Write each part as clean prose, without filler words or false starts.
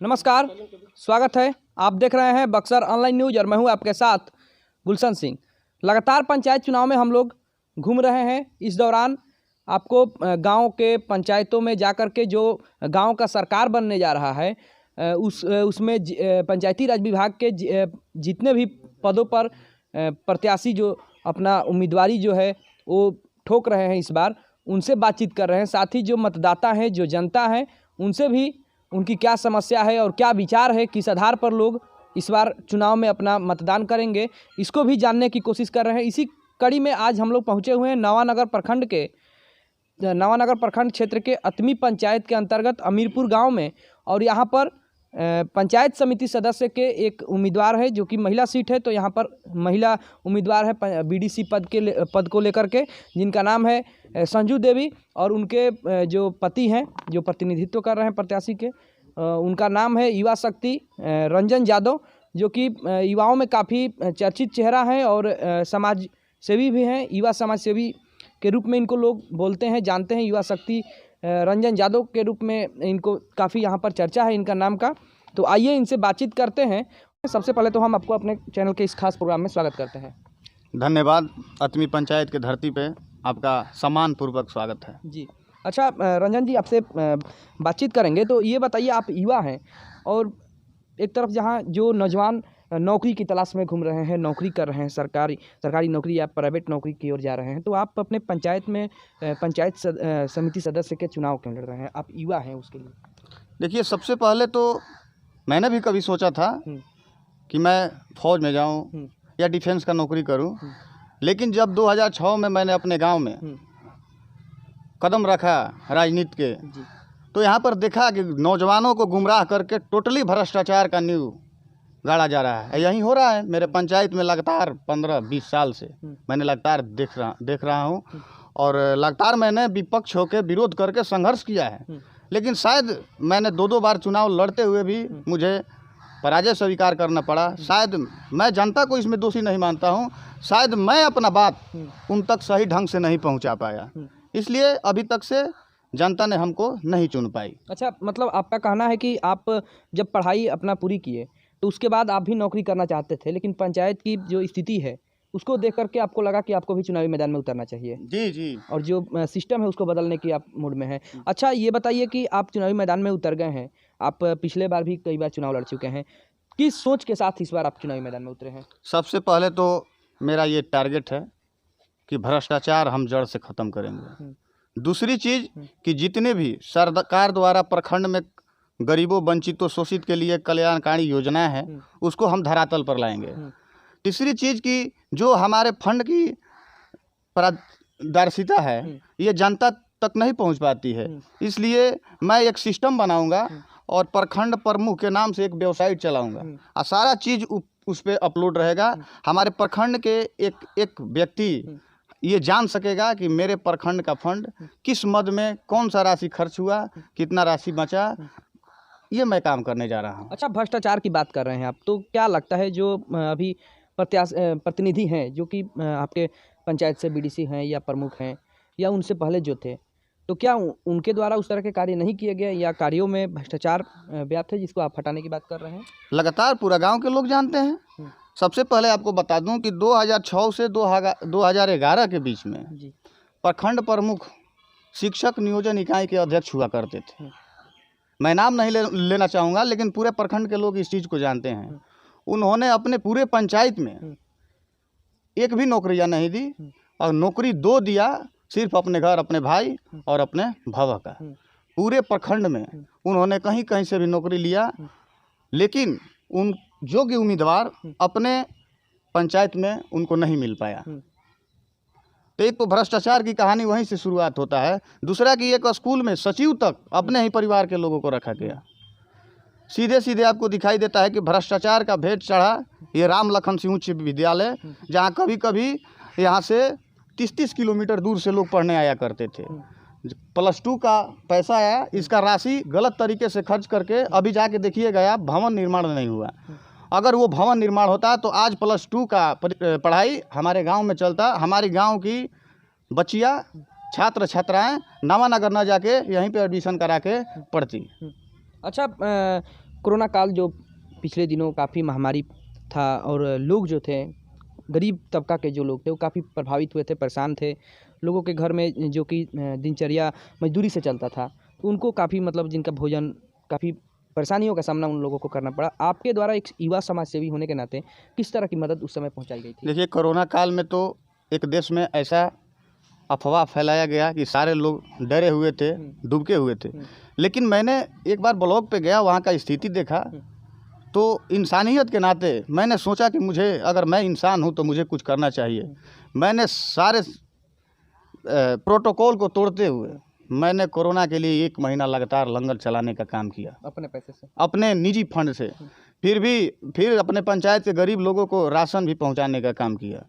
नमस्कार, स्वागत है। आप देख रहे हैं बक्सर ऑनलाइन न्यूज़ और मैं हूं आपके साथ गुलशन सिंह। लगातार पंचायत चुनाव में हम लोग घूम रहे हैं। इस दौरान आपको गांव के पंचायतों में जाकर के जो गांव का सरकार बनने जा रहा है उसमें पंचायती राज विभाग के जितने भी पदों पर प्रत्याशी जो अपना उम्मीदवारी जो है वो ठोक रहे हैं, इस बार उनसे बातचीत कर रहे हैं। साथ ही जो मतदाता हैं, जो जनता है, उनसे भी उनकी क्या समस्या है और क्या विचार है, किस आधार पर लोग इस बार चुनाव में अपना मतदान करेंगे, इसको भी जानने की कोशिश कर रहे हैं। इसी कड़ी में आज हम लोग पहुंचे हुए हैं नवानगर प्रखंड क्षेत्र के अतमी पंचायत के अंतर्गत अमीरपुर गांव में। और यहां पर पंचायत समिति सदस्य के एक उम्मीदवार है जो कि महिला सीट है, तो यहाँ पर महिला उम्मीदवार है बीडीसी पद को लेकर के, जिनका नाम है संजू देवी। और उनके जो पति हैं, जो प्रतिनिधित्व कर रहे हैं प्रत्याशी के, उनका नाम है युवा शक्ति रंजन यादव, जो कि युवाओं में काफ़ी चर्चित चेहरा है और समाज सेवी भी हैं। युवा समाज सेवी के रूप में इनको लोग बोलते हैं, जानते हैं। युवा शक्ति रंजन यादव के रूप में इनको काफ़ी यहाँ पर चर्चा है इनका नाम का। तो आइए इनसे बातचीत करते हैं। सबसे पहले तो हम आपको अपने चैनल के इस खास प्रोग्राम में स्वागत करते हैं। धन्यवाद। अतमी पंचायत के धरती पे आपका सम्मानपूर्वक स्वागत है जी। अच्छा रंजन जी, आपसे बातचीत करेंगे, तो ये बताइए, आप युवा हैं और एक तरफ जहाँ जो नौजवान नौकरी की तलाश में घूम रहे हैं, नौकरी कर रहे हैं, सरकारी नौकरी या प्राइवेट नौकरी की ओर जा रहे हैं, तो आप अपने पंचायत में पंचायत समिति सदस्य के चुनाव क्यों लड़ रहे हैं? आप युवा हैं उसके लिए। देखिए, सबसे पहले तो मैंने भी कभी सोचा था कि मैं फौज में जाऊं या डिफेंस का नौकरी करूं, लेकिन जब 2006 में मैंने अपने गांव में कदम रखा राजनीति के, तो यहाँ पर देखा कि नौजवानों को गुमराह करके टोटली भ्रष्टाचार का नींव गाड़ा जा रहा है। यही हो रहा है मेरे पंचायत में। लगातार 15-20 साल से मैंने लगातार देख रहा हूँ और लगातार मैंने विपक्ष होकर विरोध करके संघर्ष किया है, लेकिन शायद मैंने 2 बार चुनाव लड़ते हुए भी मुझे पराजय स्वीकार करना पड़ा। शायद मैं जनता को इसमें दोषी नहीं मानता हूँ, शायद मैं अपना बात उन तक सही ढंग से नहीं पहुँचा पाया, इसलिए अभी तक से जनता ने हमको नहीं चुन पाई। अच्छा, मतलब आपका कहना है कि आप जब पढ़ाई अपना पूरी किए तो उसके बाद आप भी नौकरी करना चाहते थे, लेकिन पंचायत की जो स्थिति है उसको देख करके आपको लगा कि आपको भी चुनावी मैदान में उतरना चाहिए। जी। और जो सिस्टम है उसको बदलने की आप मूड में हैं। अच्छा, ये बताइए कि आप चुनावी मैदान में उतर गए हैं, आप पिछले बार भी कई बार चुनाव लड़ चुके हैं, किस सोच के साथ इस बार आप चुनावी मैदान में उतरे हैं? सबसे पहले तो मेरा ये टारगेट है कि भ्रष्टाचार हम जड़ से ख़त्म करेंगे। दूसरी चीज़ कि जितने भी सरकार द्वारा प्रखंड में गरीबों, वंचितों, शोषित के लिए कल्याणकारी योजनाएं हैं, उसको हम धरातल पर लाएंगे। तीसरी चीज़ कि जो हमारे फंड की पारदर्शिता है, ये जनता तक नहीं पहुंच पाती है, इसलिए मैं एक सिस्टम बनाऊंगा और प्रखंड प्रमुख के नाम से एक वेबसाइट चलाऊंगा और सारा चीज़ उस पर अपलोड रहेगा। हमारे प्रखंड के एक व्यक्ति ये जान सकेगा कि मेरे प्रखंड का फंड किस मद में कौन सा राशि खर्च हुआ, कितना राशि बचा, ये मैं काम करने जा रहा हूँ। अच्छा, भ्रष्टाचार की बात कर रहे हैं आप, तो क्या लगता है जो अभी प्रतिनिधि हैं जो कि आपके पंचायत से बीडीसी हैं या प्रमुख हैं या उनसे पहले जो थे, तो क्या उनके द्वारा उस तरह के कार्य नहीं किए गए या कार्यों में भ्रष्टाचार व्याप्त है जिसको आप हटाने की बात कर रहे हैं? लगातार पूरा गांव के लोग जानते हैं। सबसे पहले आपको बता दूं कि 2006 से 2011 के बीच में प्रखंड प्रमुख शिक्षक नियोजन इकाई के अध्यक्ष हुआ करते थे। मैं नाम नहीं लेना चाहूँगा, लेकिन पूरे प्रखंड के लोग इस चीज़ को जानते हैं। उन्होंने अपने पूरे पंचायत में एक भी नौकरियाँ नहीं दी और नौकरी 2 दिया सिर्फ अपने घर, अपने भाई और अपने भव का। पूरे प्रखंड में उन्होंने कहीं कहीं से भी नौकरी लिया, लेकिन उन योग्य उम्मीदवार अपने पंचायत में उनको नहीं मिल पाया। तो एक तो भ्रष्टाचार की कहानी वहीं से शुरुआत होता है। दूसरा कि एक स्कूल में सचिव तक अपने ही परिवार के लोगों को रखा गया। सीधे सीधे आपको दिखाई देता है कि भ्रष्टाचार का भेंट चढ़ा ये राम लखन सिंह उच्च विद्यालय, जहाँ कभी कभी यहाँ से 30-30 किलोमीटर दूर से लोग पढ़ने आया करते थे। +2 का पैसा आया, इसका राशि गलत तरीके से खर्च करके अभी जाके देखिएगा आप, भवन निर्माण नहीं हुआ। अगर वो भवन निर्माण होता तो आज +2 का पढ़ाई हमारे गांव में चलता। हमारे गांव की बच्चियाँ, छात्र छात्राएं नवानगर न जाके यहीं पे एडमिशन करा के पढ़ती। अच्छा, कोरोना काल जो पिछले दिनों काफ़ी महामारी था और लोग जो थे, गरीब तबका के जो लोग थे वो काफ़ी प्रभावित हुए थे, परेशान थे। लोगों के घर में जो कि दिनचर्या मजदूरी से चलता था, तो उनको काफ़ी मतलब जिनका भोजन काफ़ी परेशानियों का सामना उन लोगों को करना पड़ा। आपके द्वारा एक युवा समाज सेवी होने के नाते किस तरह की मदद उस समय पहुंचाई गई थी? देखिए, कोरोना काल में तो एक देश में ऐसा अफवाह फैलाया गया कि सारे लोग डरे हुए थे, डूबके हुए थे। लेकिन मैंने एक बार ब्लॉग पे गया, वहाँ का स्थिति देखा, तो इंसानियत के नाते मैंने सोचा कि मुझे, अगर मैं इंसान हूँ तो मुझे कुछ करना चाहिए। मैंने सारे प्रोटोकॉल को तोड़ते हुए मैंने कोरोना के लिए 1 महीना लगातार लंगर चलाने का काम किया, अपने पैसे से, अपने निजी फंड से। फिर अपने पंचायत के गरीब लोगों को राशन भी पहुंचाने का काम किया,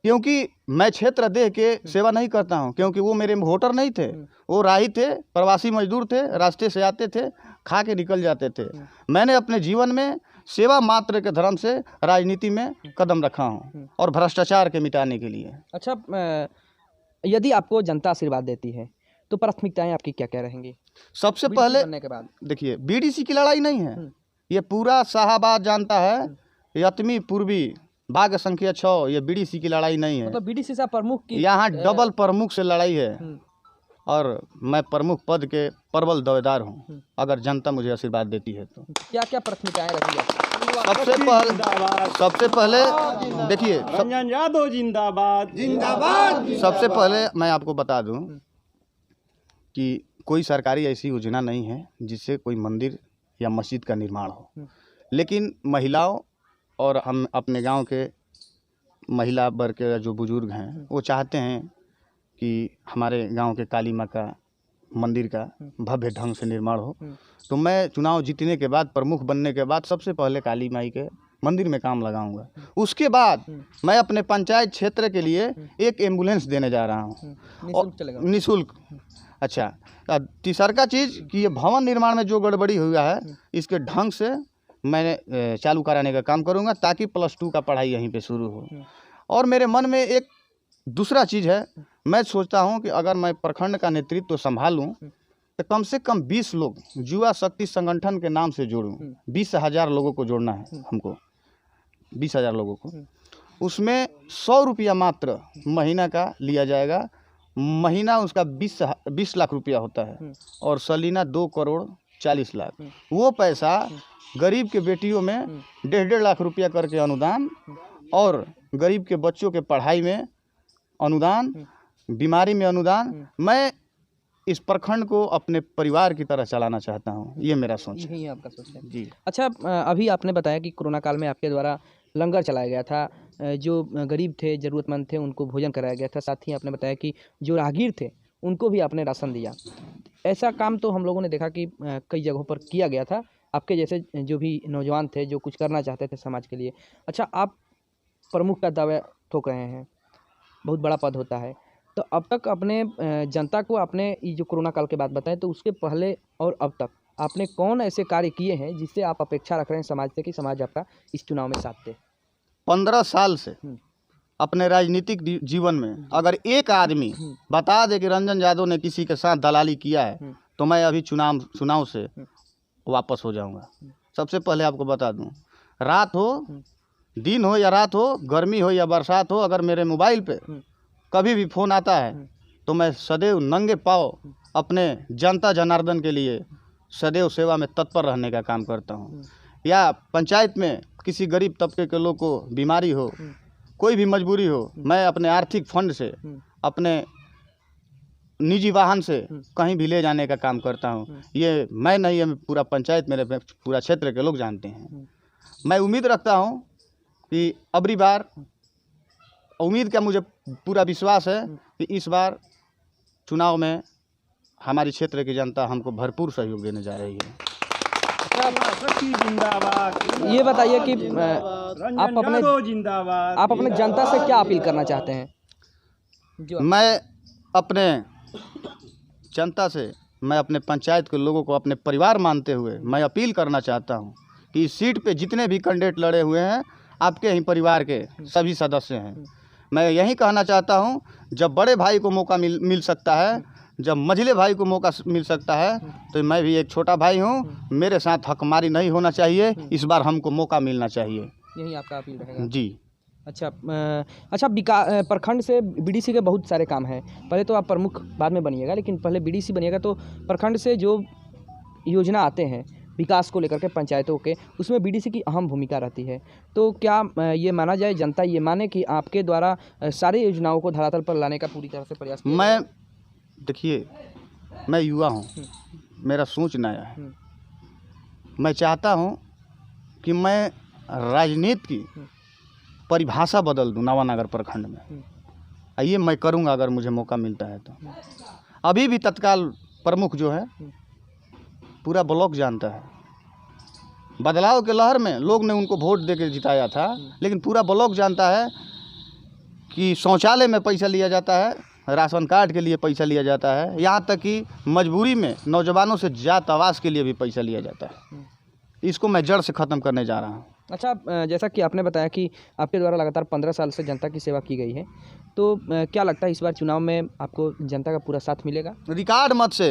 क्योंकि मैं क्षेत्र देख के सेवा नहीं करता हूं, क्योंकि वो मेरे वोटर नहीं थे, वो राही थे, प्रवासी मजदूर थे, रास्ते से आते थे, खा के निकल जाते थे। मैंने अपने जीवन में सेवा मात्र के धर्म से राजनीति में कदम रखा हूं, और भ्रष्टाचार के मिटाने के लिए। अच्छा, यदि आपको जनता आशीर्वाद देती है तो प्राथमिकताएं आपकी क्या क्या रहेंगी? सबसे पहले बनने के बाद देखिए, बीडीसी की लड़ाई नहीं है, ये पूरा शाहाबाद जानता है, यतमी पूर्वी भाग संख्या 6, ये बीडीसी की लड़ाई नहीं है। मतलब बीडीसी सा प्रमुख की यहाँ डबल प्रमुख से लड़ाई है, और मैं प्रमुख पद के प्रबल दावेदार हूँ, अगर जनता मुझे आशीर्वाद देती है तो। क्या क्या प्राथमिकताएं रहेंगी? सबसे पहले देखिए, रंजन यादव जिंदाबाद। सबसे पहले मैं आपको बता दूं कि कोई सरकारी ऐसी योजना नहीं है जिससे कोई मंदिर या मस्जिद का निर्माण हो, लेकिन महिलाओं और हम अपने गांव के महिला वर्ग के जो बुजुर्ग हैं, वो चाहते हैं कि हमारे गांव के काली माँ का मंदिर का भव्य ढंग से निर्माण हो। तो मैं चुनाव जीतने के बाद, प्रमुख बनने के बाद, सबसे पहले काली माई के मंदिर में काम लगाऊंगा। उसके बाद मैं अपने पंचायत क्षेत्र के लिए एक एम्बुलेंस देने जा रहा हूँ, निःशुल्क। अच्छा, तीसरा चीज़ कि ये भवन निर्माण में जो गड़बड़ी हुआ है, इसके ढंग से मैंने चालू कराने का काम करूँगा, ताकि +2 का पढ़ाई यहीं पे शुरू हो। और मेरे मन में एक दूसरा चीज़ है, मैं सोचता हूँ कि अगर मैं प्रखंड का नेतृत्व तो संभालूँ तो कम से कम 20 लोग युवा शक्ति संगठन के नाम से जोड़ूँ। 20,000 लोगों को जोड़ना है हमको, 20,000 लोगों को। उसमें 100 रुपया मात्र महीना का लिया जाएगा। महीना उसका 20 लाख रुपया होता है, और सालीना 2 करोड़ 40 लाख। वो पैसा गरीब के बेटियों में 1.5 लाख रुपया करके अनुदान, और गरीब के बच्चों के पढ़ाई में अनुदान, बीमारी में अनुदान। मैं इस प्रखंड को अपने परिवार की तरह चलाना चाहता हूँ, ये मेरा सोच है। यही आपका सोच है जी। अच्छा, अभी आपने बताया कि कोरोना काल में आपके द्वारा लंगर चलाया गया था, जो गरीब थे, ज़रूरतमंद थे, उनको भोजन कराया गया था। साथ ही आपने बताया कि जो राहगीर थे उनको भी आपने राशन दिया। ऐसा काम तो हम लोगों ने देखा कि कई जगहों पर किया गया था, आपके जैसे जो भी नौजवान थे जो कुछ करना चाहते थे समाज के लिए। अच्छा, आप प्रमुख का दावा ठोक रहे हैं, बहुत बड़ा पद होता है, तो अब तक अपने जनता को आपने ये जो कोरोना काल के बाद बताएं, तो उसके पहले और अब तक आपने कौन ऐसे कार्य किए हैं जिससे आप अपेक्षा रख रहे हैं समाज से कि समाज आपका इस चुनाव में साथ दे? 15 साल से अपने राजनीतिक जीवन में अगर एक आदमी बता दे कि रंजन यादव ने किसी के साथ दलाली किया है, तो मैं अभी चुनाव से वापस हो जाऊंगा। सबसे पहले आपको बता दूं, रात हो, दिन हो या रात हो, गर्मी हो या बरसात हो, अगर मेरे मोबाइल पे कभी भी फ़ोन आता है तो मैं सदैव नंगे पाँव अपने जनता जनार्दन के लिए सदैव सेवा में तत्पर रहने का काम करता हूँ। या पंचायत में किसी गरीब तबके के लोग को बीमारी हो, कोई भी मजबूरी हो, मैं अपने आर्थिक फंड से, अपने निजी वाहन से कहीं भी ले जाने का काम करता हूँ। ये मैं नहीं, है पूरा पंचायत, मेरे पूरा क्षेत्र के लोग जानते हैं। मैं उम्मीद रखता हूँ कि अबरी बार, उम्मीद का मुझे पूरा विश्वास है कि इस बार चुनाव में हमारी क्षेत्र की जनता हमको भरपूर सहयोग देने जा रही है। ये बताइए कि आप अपने जनता से क्या अपील करना चाहते हैं? मैं अपने जनता से, मैं अपने पंचायत के लोगों को अपने परिवार मानते हुए मैं अपील करना चाहता हूं कि इस सीट पे जितने भी कैंडिडेट लड़े हुए हैं, आपके ही परिवार के सभी सदस्य हैं। मैं यही कहना चाहता हूं, जब बड़े भाई को मौका मिल सकता है जब मझले भाई को मौका मिल सकता है तो मैं भी एक छोटा भाई हूँ, मेरे साथ हकमारी नहीं होना चाहिए, इस बार हमको मौका मिलना चाहिए। यही आपका अपील रहेगा। जी। अच्छा प्रखंड से बीडीसी के बहुत सारे काम हैं। पहले तो आप प्रमुख बाद में बनिएगा, लेकिन पहले बीडीसी बनिएगा तो प्रखंड से जो योजना आते हैं विकास को लेकर के पंचायतों के, उसमें बीडीसी की अहम भूमिका रहती है। तो क्या ये माना जाए, जनता ये माने कि आपके द्वारा सारी योजनाओं को धरातल पर लाने का पूरी तरह से प्रयास किया मैं देखिए, मैं युवा हूँ, मेरा सोच नया है। मैं चाहता हूँ कि मैं राजनीति की परिभाषा बदल दूँ नवानगर प्रखंड में। ये मैं करूँगा अगर मुझे मौका मिलता है तो। अभी भी तत्काल प्रमुख जो है पूरा ब्लॉक जानता है। बदलाव के लहर में लोग ने उनको वोट दे के जिताया था, लेकिन पूरा ब्लॉक जानता है कि शौचालय में पैसा लिया जाता है, राशन कार्ड के लिए पैसा लिया जाता है, यहाँ तक कि मजबूरी में नौजवानों से जात आवास के लिए भी पैसा लिया जाता है। इसको मैं जड़ से ख़त्म करने जा रहा हूँ। अच्छा, जैसा कि आपने बताया कि आपके द्वारा लगातार 15 साल से जनता की सेवा की गई है, तो क्या लगता है इस बार चुनाव में आपको जनता का पूरा साथ मिलेगा? रिकॉर्ड मत से।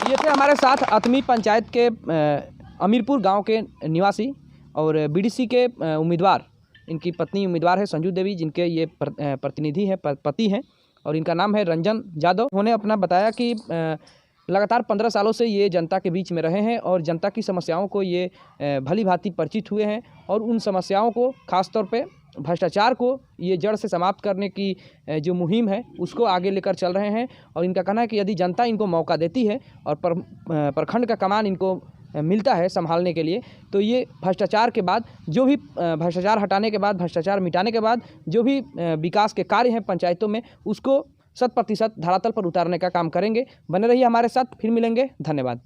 ये थे हमारे साथ अतमी पंचायत के अमीरपुर गांव के निवासी और बीडीसी के उम्मीदवार, इनकी पत्नी उम्मीदवार है संजू देवी, जिनके ये प्रतिनिधि हैं, पति हैं, और इनका नाम है रंजन यादव। उन्होंने अपना बताया कि लगातार 15 सालों से ये जनता के बीच में रहे हैं और जनता की समस्याओं को ये भली भांति परिचित हुए हैं, और उन समस्याओं को खास तौर पे भ्रष्टाचार को ये जड़ से समाप्त करने की जो मुहिम है उसको आगे लेकर चल रहे हैं। और इनका कहना है कि यदि जनता इनको मौका देती है और प्रखंड का कमान इनको मिलता है संभालने के लिए, तो ये भ्रष्टाचार के बाद जो भी भ्रष्टाचार हटाने के बाद, भ्रष्टाचार मिटाने के बाद जो भी विकास के कार्य हैं पंचायतों में, उसको 100% धरातल पर उतारने का काम करेंगे। बने रहिए हमारे साथ, फिर मिलेंगे। धन्यवाद।